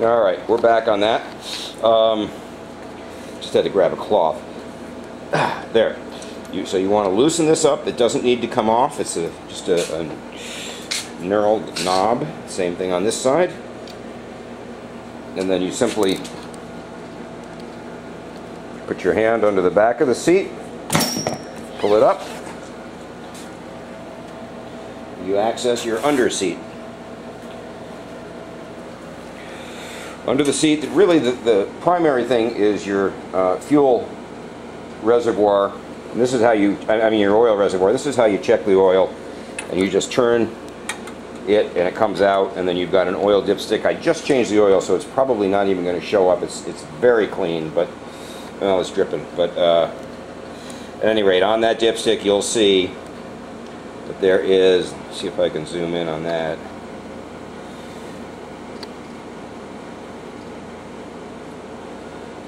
All right, we're back on that. Just had to grab a cloth. There. So you want to loosen this up. It doesn't need to come off. It's just a knurled knob. Same thing on this side. And then you simply put your hand under the back of the seat, pull it up. You access your under seat. Under the seat, really the primary thing is your fuel reservoir. And this is how you, I mean your oil reservoir. This is how you check the oil. And you just turn it and it comes out, and then you've got an oil dipstick. I just changed the oil, so it's probably not even going to show up. It's very clean, but well, it's dripping. But at any rate, on that dipstick you'll see that there is, let's see if I can zoom in on that.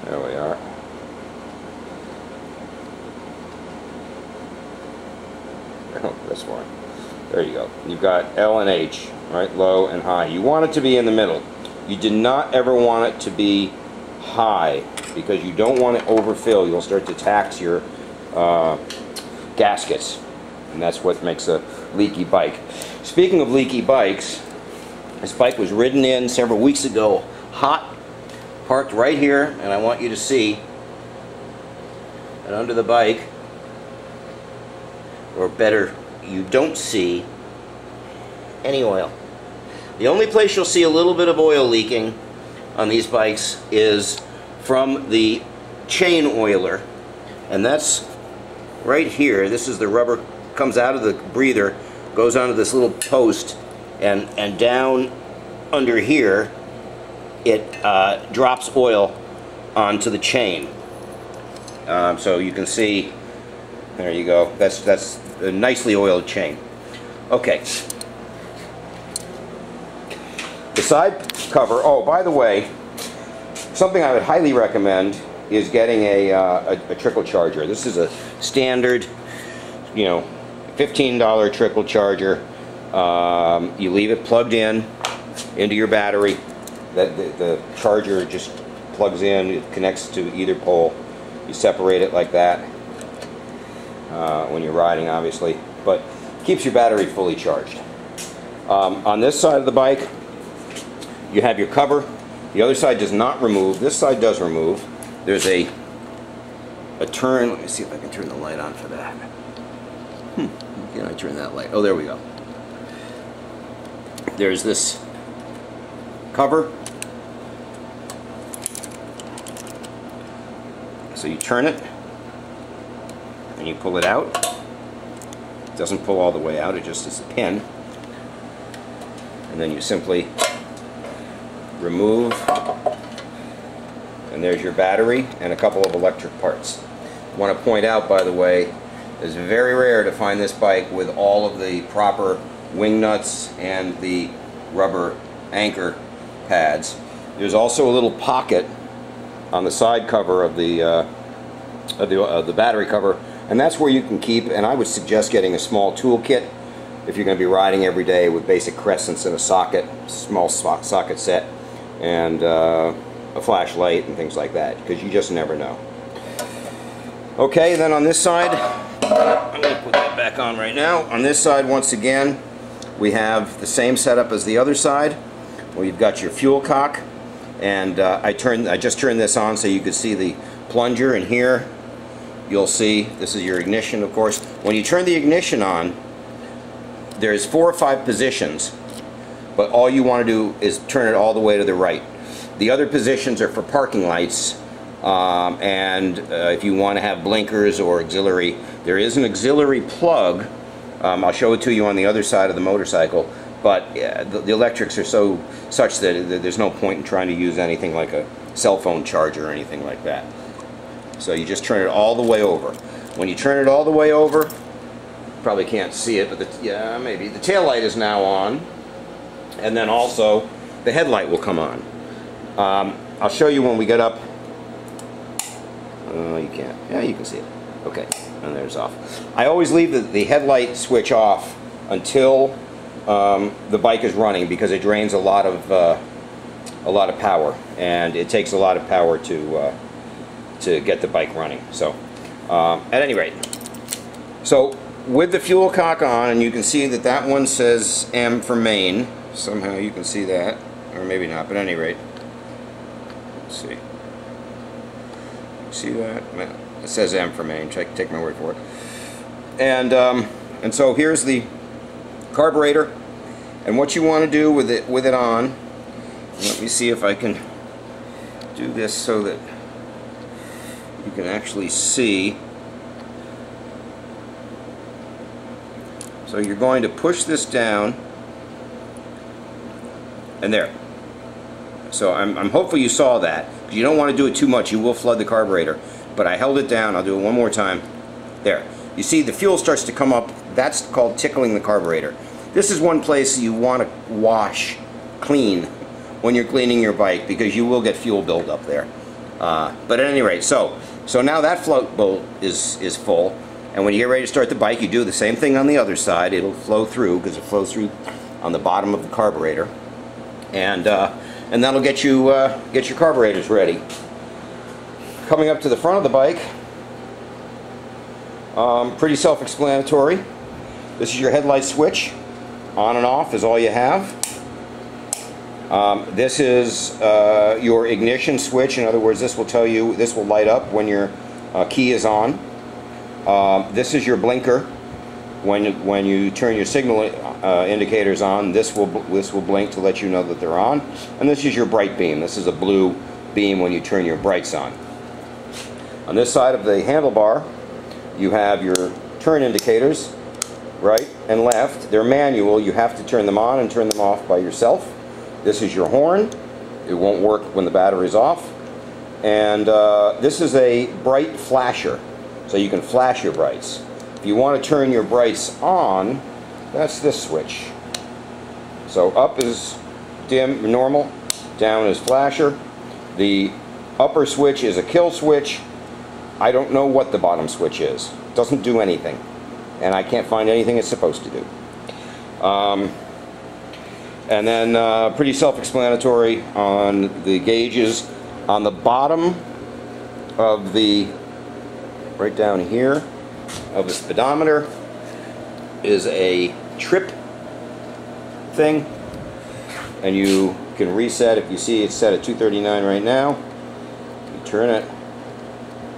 There we are. Oh, this one. There you go. You've got L and H, right? Low and high. You want it to be in the middle. You do not ever want it to be high, because you don't want to overfill. You'll start to tax your gaskets, and that's what makes a leaky bike. Speaking of leaky bikes, this bike was ridden in several weeks ago, hot, parked right here, and I want you to see that under the bike, or better, you don't see any oil. The only place you'll see a little bit of oil leaking on these bikes is from the chain oiler, and that's right here. This is the rubber, comes out of the breather, goes onto this little post, and down under here it drops oil onto the chain. So you can see, there you go, that's a nicely oiled chain. Okay. The side cover, oh, by the way, something I would highly recommend is getting a trickle charger. This is a standard, you know, $15 trickle charger. You leave it plugged in into your battery. The charger just plugs in, it connects to either pole. You separate it like that when you're riding, obviously, but keeps your battery fully charged. On this side of the bike, you have your cover. The other side does not remove. This side does remove. There's a turn. Let me see if I can turn the light on for that. Can I turn that light? Oh, there we go. There's this cover. So you turn it and you pull it out. It doesn't pull all the way out, it just is a pin. And then you simply remove, and there's your battery and a couple of electric parts. I want to point out, by the way, it's very rare to find this bike with all of the proper wing nuts and the rubber anchor pads. There's also a little pocket on the side cover of the battery cover, and that's where you can keep, and I would suggest getting a small tool kit if you're going to be riding every day, with basic crescents and a socket, small socket set, and a flashlight and things like that, because you just never know. Okay, then on this side, I'm going to put that back on right now. On this side, once again, we have the same setup as the other side, where you've got your fuel cock, and I just turned this on so you could see the plunger, and here you'll see this is your ignition, of course. When you turn the ignition on, there's 4 or 5 positions, but all you want to do is turn it all the way to the right. The other positions are for parking lights, and if you want to have blinkers or auxiliary. There is an auxiliary plug. I'll show it to you on the other side of the motorcycle, but the electrics are such that there's no point in trying to use anything like a cell phone charger or anything like that. So you just turn it all the way over. When you turn it all the way over, probably can't see it, but yeah, maybe the tail light is now on, and then also the headlight will come on. I'll show you when we get up. You can't. Yeah, you can see it. Okay, and there's off. I always leave the headlight switch off until the bike is running, because it drains a lot of a lot of power, and it takes a lot of power to get the bike running. So at any rate, so with the fuel cock on, and you can see that that one says M for Maine. Somehow you can see that, or maybe not, but at any rate, let's see. See that? It says M for Maine. Take my word for it. And so here's the carburetor, and what you want to do with it on. Let me see if I can do this so that you can actually see. So you're going to push this down, and there. So I'm hopeful you saw that. You don't want to do it too much, you will flood the carburetor. But I held it down. I'll do it one more time. There. You see the fuel starts to come up. That's called tickling the carburetor. This is one place you want to wash clean when you're cleaning your bike, because you will get fuel buildup there. But at any rate, so now that float bolt is full. And when you get ready to start the bike, you do the same thing on the other side. It'll flow through, because it flows through on the bottom of the carburetor, and that'll get your carburetors ready. Coming up to the front of the bike, pretty self-explanatory. This is your headlight switch. On and off is all you have. This is your ignition switch. In other words, this will tell you, this will light up when your key is on. This is your blinker. When you turn your signal indicators on, this will blink to let you know that they're on. And this is your bright beam. This is a blue beam when you turn your brights on. On this side of the handlebar, you have your turn indicators, right and left. They're manual. You have to turn them on and turn them off by yourself. This is your horn. It won't work when the battery's off. And this is a bright flasher, so you can flash your brights. If you want to turn your brights on, that's this switch. So up is dim, normal, down is flasher. The upper switch is a kill switch. I don't know what the bottom switch is. It doesn't do anything, and I can't find anything it's supposed to do. And then pretty self-explanatory on the gauges. On the bottom of the, right down here, of the speedometer is a trip thing, and you can reset. If you see it's set at 239 right now, you turn it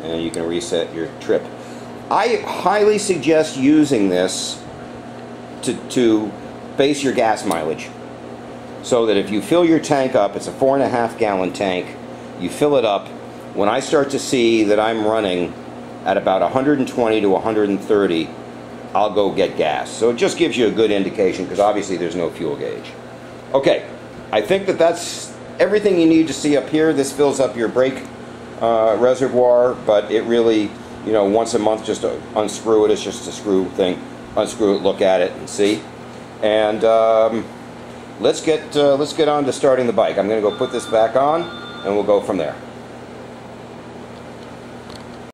and you can reset your trip. I highly suggest using this to base your gas mileage, so that if you fill your tank up, it's a 4.5 gallon tank, you fill it up. When I start to see that I'm running at about 120 to 130, I'll go get gas. So it just gives you a good indication, because obviously there's no fuel gauge. Okay, I think that's everything you need to see up here. This fills up your brake reservoir, but it really, you know, once a month just to unscrew it. It's just a screw thing. Unscrew it, look at it, and see. And let's get on to starting the bike. I'm going to go put this back on, and we'll go from there.